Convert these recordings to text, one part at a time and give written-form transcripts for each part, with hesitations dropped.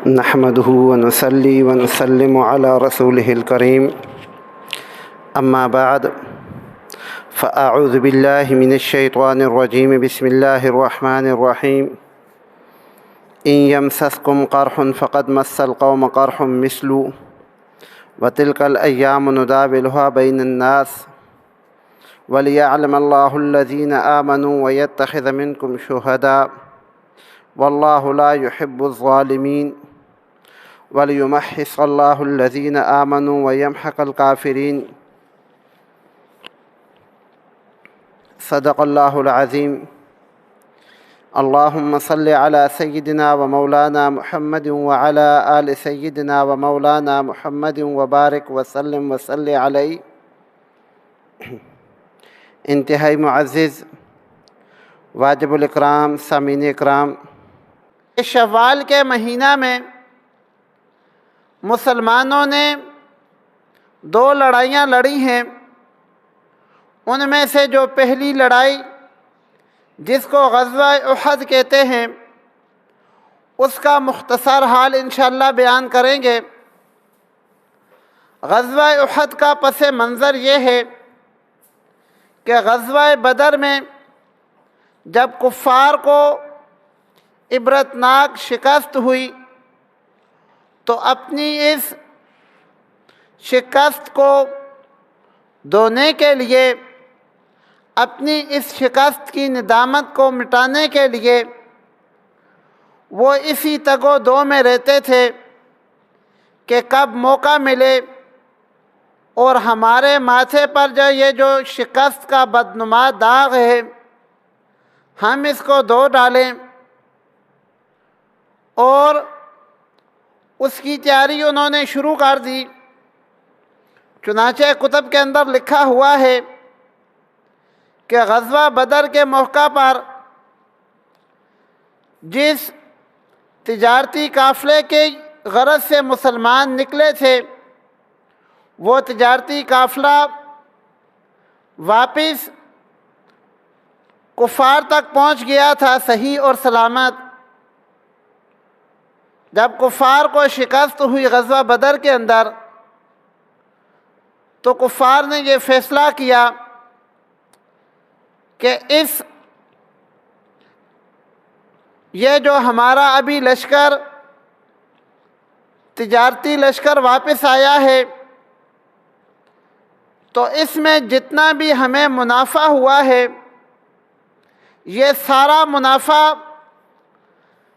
نحمده ونصلي ونسلم على رسوله الكريم أما بعد فأعوذ بالله من الشيطان الرجيم بسم الله الرحمن الرحيم إن يمسسكم قرح فقد مس القوم قرح مثله وتلك الأيام نداولها بين الناس وليعلم الله الذين آمنوا ويتخذ منكم شهداء والله لا يحب الظالمين وليمحص الله الذين آمنوا ويمحق الكافرين صدق الله العظيم اللهم صل على سيدنا ومولانا محمد وعلى آل سيدنا ومولانا محمد وبارك وسلم وصل علیہ۔ انتہائی معزز واجب الاکرام سامعین اکرام، شوال کے مہینہ میں مسلمانوں نے دو لڑائیاں لڑی ہیں۔ ان میں سے جو پہلی لڑائی جس کو غزوہ احد کہتے ہیں، اس کا مختصر حال انشاءاللہ بیان کریں گے۔ غزوہ احد کا پس منظر یہ ہے کہ غزوہ بدر میں جب کفار کو عبرتناک شکست ہوئی تو اپنی اس شکست کو دھونے کے لیے، اپنی اس شکست کی ندامت کو مٹانے کے لیے وہ اسی تگ و دو میں رہتے تھے کہ کب موقع ملے اور ہمارے ماتھے پر جو شکست کا بدنما داغ ہے ہم اس کو دھو ڈالیں، اور اس کی تیاری انہوں نے شروع کر دی۔ چنانچہ کتب کے اندر لکھا ہوا ہے کہ غزوہ بدر کے موقع پر جس تجارتی قافلے کے غرض سے مسلمان نکلے تھے، وہ تجارتی قافلہ واپس کفار تک پہنچ گیا تھا صحیح اور سلامت۔ جب کفار کو شکست ہوئی غزوہ بدر کے اندر، تو کفار نے یہ فیصلہ کیا کہ یہ جو ہمارا ابھی لشکر تجارتی لشکر واپس آیا ہے، تو اس میں جتنا بھی ہمیں منافع ہوا ہے یہ سارا منافع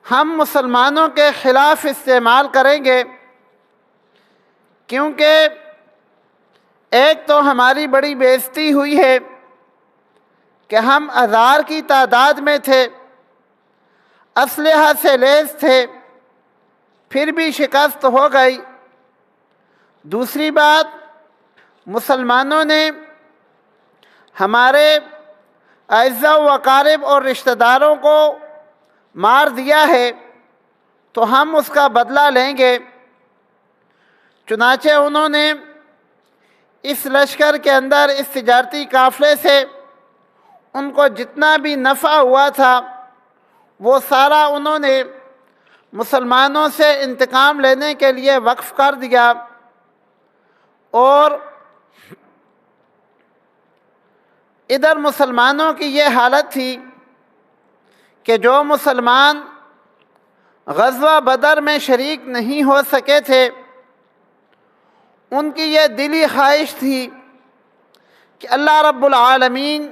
ہم مسلمانوں کے خلاف استعمال کریں گے، کیونکہ ایک تو ہماری بڑی بے عزتی ہوئی ہے کہ ہم 1000 کی تعداد میں تھے، اسلحہ سے لیس تھے، پھر بھی شکست ہو گئی۔ دوسری بات، مسلمانوں نے ہمارے اعزاء و اقارب اور رشتہ داروں کو مار دیا ہے، تو ہم اس کا بدلہ لیں گے۔ چنانچہ انہوں نے اس لشکر کے اندر اس تجارتی قافلے سے ان کو جتنا بھی نفع ہوا تھا وہ سارا انہوں نے مسلمانوں سے انتقام لینے کے لیے وقف کر دیا، اور ادھر مسلمانوں کی یہ حالت تھی کہ جو مسلمان غزوہ بدر میں شریک نہیں ہو سکے تھے، ان کی یہ دلی خواہش تھی کہ اللہ رب العالمین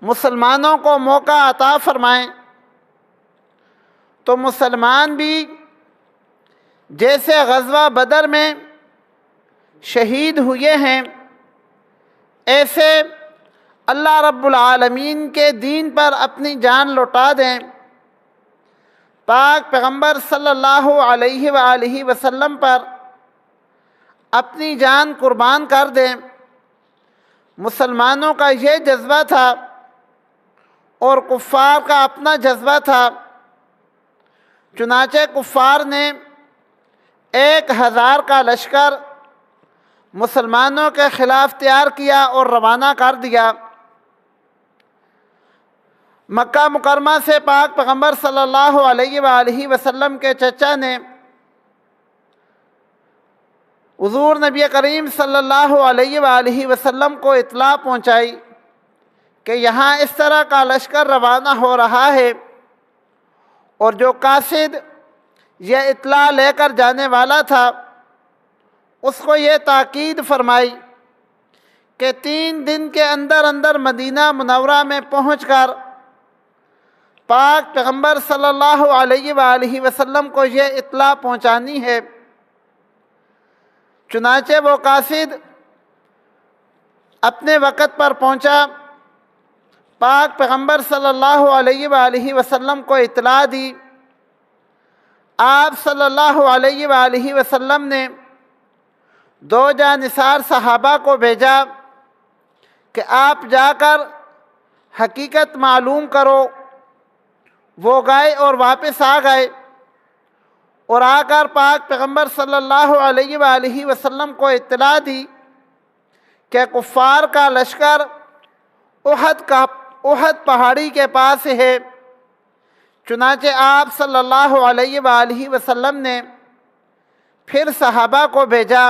مسلمانوں کو موقع عطا فرمائیں، تو مسلمان بھی جیسے غزوہ بدر میں شہید ہوئے ہیں، ایسے اللہ رب العالمین کے دین پر اپنی جان لوٹا دیں، پاک پیغمبر صلی اللہ علیہ وآلہ وسلم پر اپنی جان قربان کر دیں۔ مسلمانوں کا یہ جذبہ تھا اور کفار کا اپنا جذبہ تھا۔ چنانچہ کفار نے 1000 کا لشکر مسلمانوں کے خلاف تیار کیا اور روانہ کر دیا۔ مکہ مکرمہ سے پاک پیغمبر صلی اللہ علیہ وآلہ وسلم کے چچا نے حضور نبی کریم صلی اللہ علیہ وآلہ وسلم کو اطلاع پہنچائی کہ یہاں اس طرح کا لشکر روانہ ہو رہا ہے، اور جو قاصد یہ اطلاع لے کر جانے والا تھا اس کو یہ تاکید فرمائی کہ 3 دن کے اندر اندر مدینہ منورہ میں پہنچ کر پاک پیغمبر صلی اللہ علیہ وآلہ وسلم کو یہ اطلاع پہنچانی ہے۔ چنانچہ وہ قاصد اپنے وقت پر پہنچا، پاک پیغمبر صلی اللہ علیہ وآلہ وسلم کو اطلاع دی۔ آپ صلی اللہ علیہ وآلہ وسلم نے 2 جانثار صحابہ کو بھیجا کہ آپ جا کر حقیقت معلوم کرو۔ وہ گئے اور واپس آ گئے، اور آ کر پاک پیغمبر صلی اللہ علیہ وآلہ وسلم کو اطلاع دی کہ کفار کا لشکر احد پہاڑی کے پاس ہے۔ چنانچہ آپ صلی اللہ علیہ وآلہ وسلم نے پھر صحابہ کو بھیجا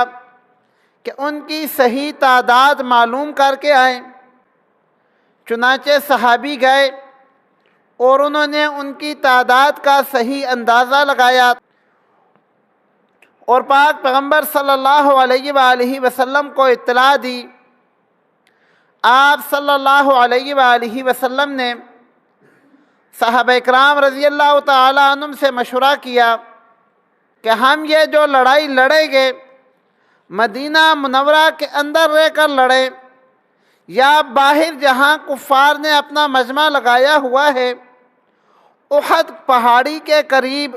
کہ ان کی صحیح تعداد معلوم کر کے آئیں۔ چنانچہ صحابی گئے اور انہوں نے ان کی تعداد کا صحیح اندازہ لگایا، اور پاک پیغمبر صلی اللہ علیہ وآلہ وسلم کو اطلاع دی۔ آپ صلی اللہ علیہ وآلہ وسلم نے صحابہ اکرام رضی اللہ تعالی عنہم سے مشورہ کیا کہ ہم یہ جو لڑائی لڑیں گے مدینہ منورہ کے اندر رہ کر لڑیں یا باہر جہاں کفار نے اپنا مجمع لگایا ہوا ہے احد پہاڑی کے قریب،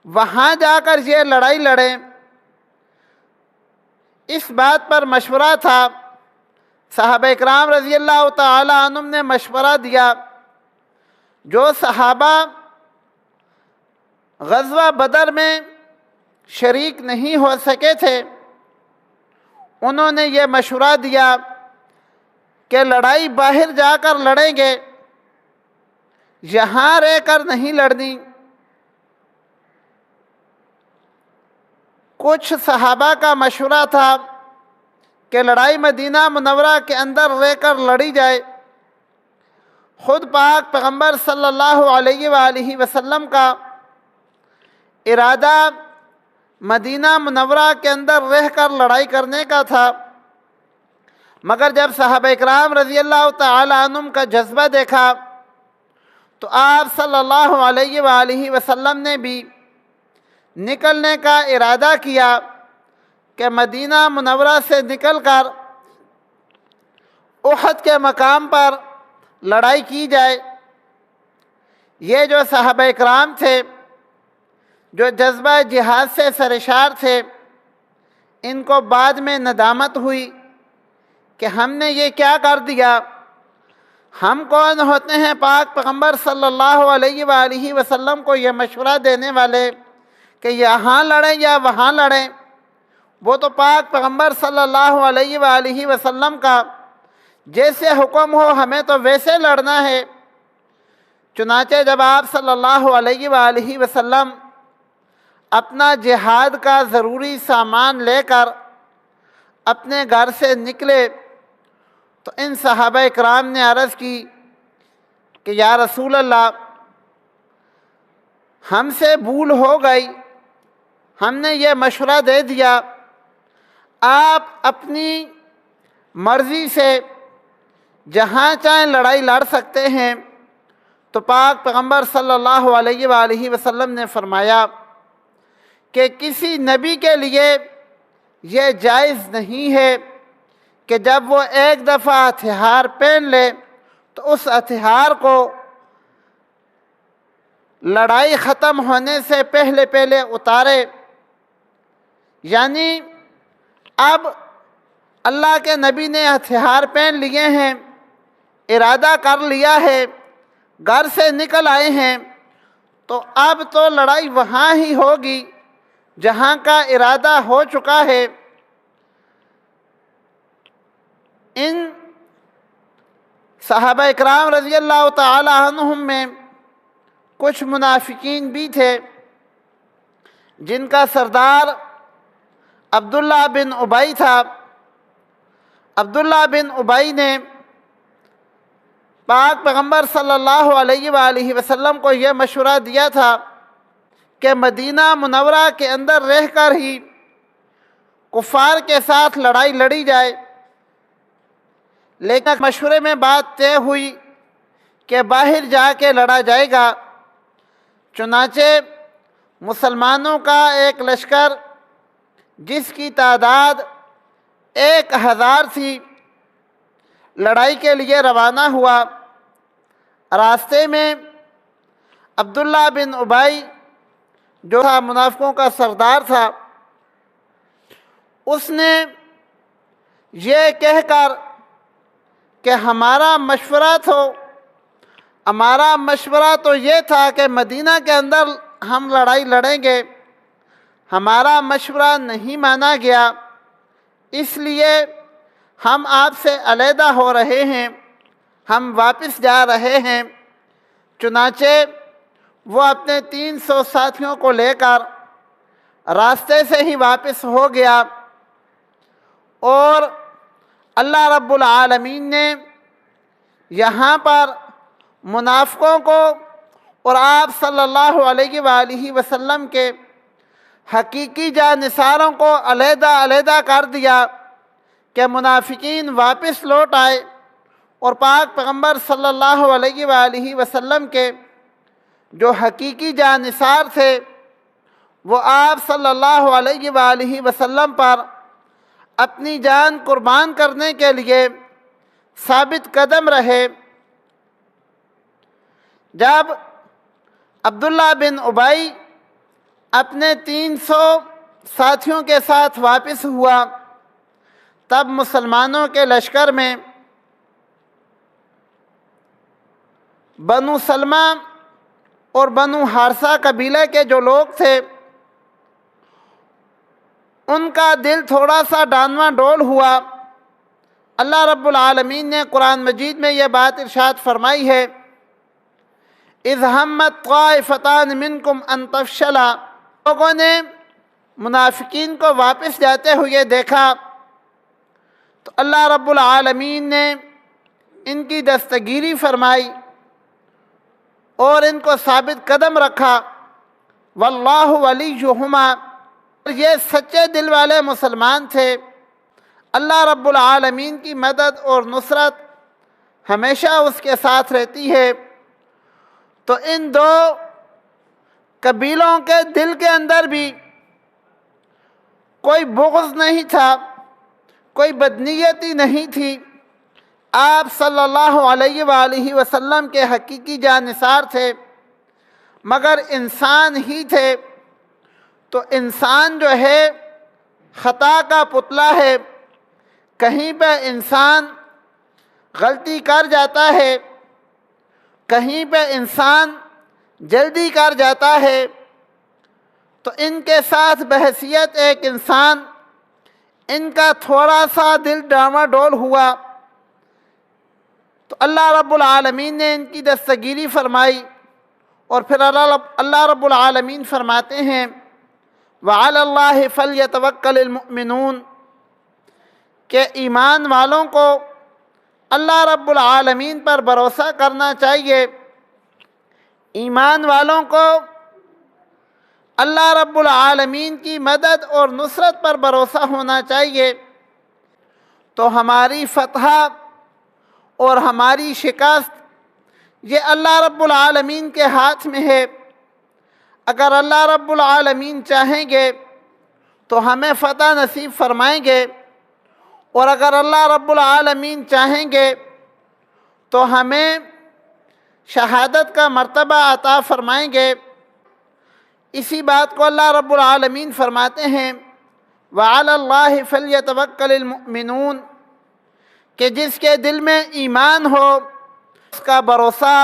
وہاں جا کر یہ لڑائی لڑیں۔ اس بات پر مشورہ تھا۔ صحابہ اکرام رضی اللہ تعالی عنہم نے مشورہ دیا۔ جو صحابہ غزوہ بدر میں شریک نہیں ہو سکے تھے انہوں نے یہ مشورہ دیا کہ لڑائی باہر جا کر لڑیں گے، یہاں رہ کر نہیں لڑنی۔ کچھ صحابہ کا مشورہ تھا کہ لڑائی مدینہ منورہ کے اندر رہ کر لڑی جائے۔ خود پاک پیغمبر صلی اللہ علیہ وآلہ وسلم کا ارادہ مدینہ منورہ کے اندر رہ کر لڑائی کرنے کا تھا، مگر جب صحابہ اکرام رضی اللہ تعالی عنہم کا جذبہ دیکھا تو آپ صلی اللہ علیہ وآلہ وسلم نے بھی نکلنے کا ارادہ کیا کہ مدینہ منورہ سے نکل کر احد کے مقام پر لڑائی کی جائے۔ یہ جو صحابہ اکرام تھے جو جذبہ جہاد سے سرشار تھے، ان کو بعد میں ندامت ہوئی کہ ہم نے یہ کیا کر دیا۔ ہم کون ہوتے ہیں پاک پیغمبر صلی اللہ علیہ وآلہ وسلم کو یہ مشورہ دینے والے کہ یہاں لڑیں یا وہاں لڑیں؟ وہ تو پاک پیغمبر صلی اللہ علیہ وآلہ وسلم کا جیسے حکم ہو ہمیں تو ویسے لڑنا ہے۔ چنانچہ جب آپ صلی اللہ علیہ وآلہ وسلم اپنا جہاد کا ضروری سامان لے کر اپنے گھر سے نکلے تو ان صحابہ اکرام نے عرض کی کہ یا رسول اللہ، ہم سے بھول ہو گئی، ہم نے یہ مشورہ دے دیا، آپ اپنی مرضی سے جہاں چاہیں لڑائی لڑ سکتے ہیں۔ تو پاک پیغمبر صلی اللہ علیہ وآلہ وسلم نے فرمایا کہ کسی نبی کے لیے یہ جائز نہیں ہے کہ جب وہ ایک دفعہ ہتھیار پہن لے تو اس ہتھیار کو لڑائی ختم ہونے سے پہلے پہلے اتارے۔ یعنی اب اللہ کے نبی نے ہتھیار پہن لیے ہیں، ارادہ کر لیا ہے، گھر سے نکل آئے ہیں، تو اب تو لڑائی وہاں ہی ہوگی جہاں کا ارادہ ہو چکا ہے۔ ان صحابہ اکرام رضی اللہ تعالی عنہم میں کچھ منافقین بھی تھے جن کا سردار عبداللہ بن ابی تھا۔ عبداللہ بن ابی نے پاک پیغمبر صلی اللہ علیہ وآلہ وسلم کو یہ مشورہ دیا تھا کہ مدینہ منورہ کے اندر رہ کر ہی کفار کے ساتھ لڑائی لڑی جائے، لیکن مشورے میں بات طے ہوئی کہ باہر جا کے لڑا جائے گا۔ چنانچہ مسلمانوں کا ایک لشکر جس کی تعداد 1000 تھی لڑائی کے لیے روانہ ہوا۔ راستے میں عبداللہ بن ابی جو تھا منافقوں کا سردار تھا، اس نے یہ کہہ کر کہ ہمارا مشورہ تو یہ تھا کہ مدینہ کے اندر ہم لڑائی لڑیں گے، ہمارا مشورہ نہیں مانا گیا، اس لیے ہم آپ سے علیحدہ ہو رہے ہیں، ہم واپس جا رہے ہیں۔ چنانچہ وہ اپنے 300 ساتھیوں کو لے کر راستے سے ہی واپس ہو گیا، اور اللہ رب العالمین نے یہاں پر منافقوں کو اور آپ صلی اللہ علیہ وآلہ وسلم کے حقیقی جانثاروں کو علیحدہ کر دیا کہ منافقین واپس لوٹ آئے، اور پاک پیغمبر صلی اللہ علیہ وآلہ وسلم کے جو حقیقی جانثار تھے وہ آپ صلی اللہ علیہ وآلہ وسلم پر اپنی جان قربان کرنے کے لیے ثابت قدم رہے۔ جب عبداللہ بن ابی اپنے 300 ساتھیوں کے ساتھ واپس ہوا، تب مسلمانوں کے لشکر میں بنو سلمہ اور بنو حارثہ قبیلے کے جو لوگ تھے ان کا دل تھوڑا سا ڈانواں ڈول ہوا۔ اللہ رب العالمین نے قرآن مجید میں یہ بات ارشاد فرمائی ہے، اذ ہمت طائفتان منکم ان تفشلا۔ لوگوں نے منافقین کو واپس جاتے ہوئے دیکھا تو اللہ رب العالمین نے ان کی دستگیری فرمائی اور ان کو ثابت قدم رکھا، واللہ ولیہما، یہ سچے دل والے مسلمان تھے۔ اللہ رب العالمین کی مدد اور نصرت ہمیشہ اس کے ساتھ رہتی ہے۔ تو ان دو قبیلوں کے دل کے اندر بھی کوئی بغض نہیں تھا، کوئی بدنیتی نہیں تھی، آپ صلی اللہ علیہ وآلہ وسلم کے حقیقی جانثار تھے، مگر انسان ہی تھے، تو انسان جو ہے خطا کا پتلا ہے، کہیں پہ انسان غلطی کر جاتا ہے، کہیں پہ انسان جلدی کر جاتا ہے، تو ان کے ساتھ بحیثیت ایک انسان ان کا تھوڑا سا دل ڈاواں ڈول ہوا تو اللہ رب العالمین نے ان کی دستگیری فرمائی، اور پھر اللہ رب العالمین فرماتے ہیں وَعَلَى اللَّهِ فَلْيَتَوَكَّلِ الْمُؤْمِنُونَ، کہ ایمان والوں کو اللہ رب العالمین پر بھروسہ کرنا چاہیے، ایمان والوں کو اللہ رب العالمین کی مدد اور نصرت پر بھروسہ ہونا چاہیے، تو ہماری فتح اور ہماری شکست یہ اللہ رب العالمین کے ہاتھ میں ہے۔ اگر اللہ رب العالمین چاہیں گے تو ہمیں فتح نصیب فرمائیں گے، اور اگر اللہ رب العالمین چاہیں گے تو ہمیں شہادت کا مرتبہ عطا فرمائیں گے۔ اسی بات کو اللہ رب العالمین فرماتے ہیں وَعَلَى اللَّهِ فَلْيَتَوَكَّلِ الْمُؤْمِنُونَ، کہ جس کے دل میں ایمان ہو اس کا بھروسہ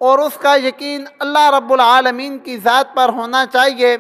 اور اس کا یقین اللہ رب العالمین کی ذات پر ہونا چاہیے۔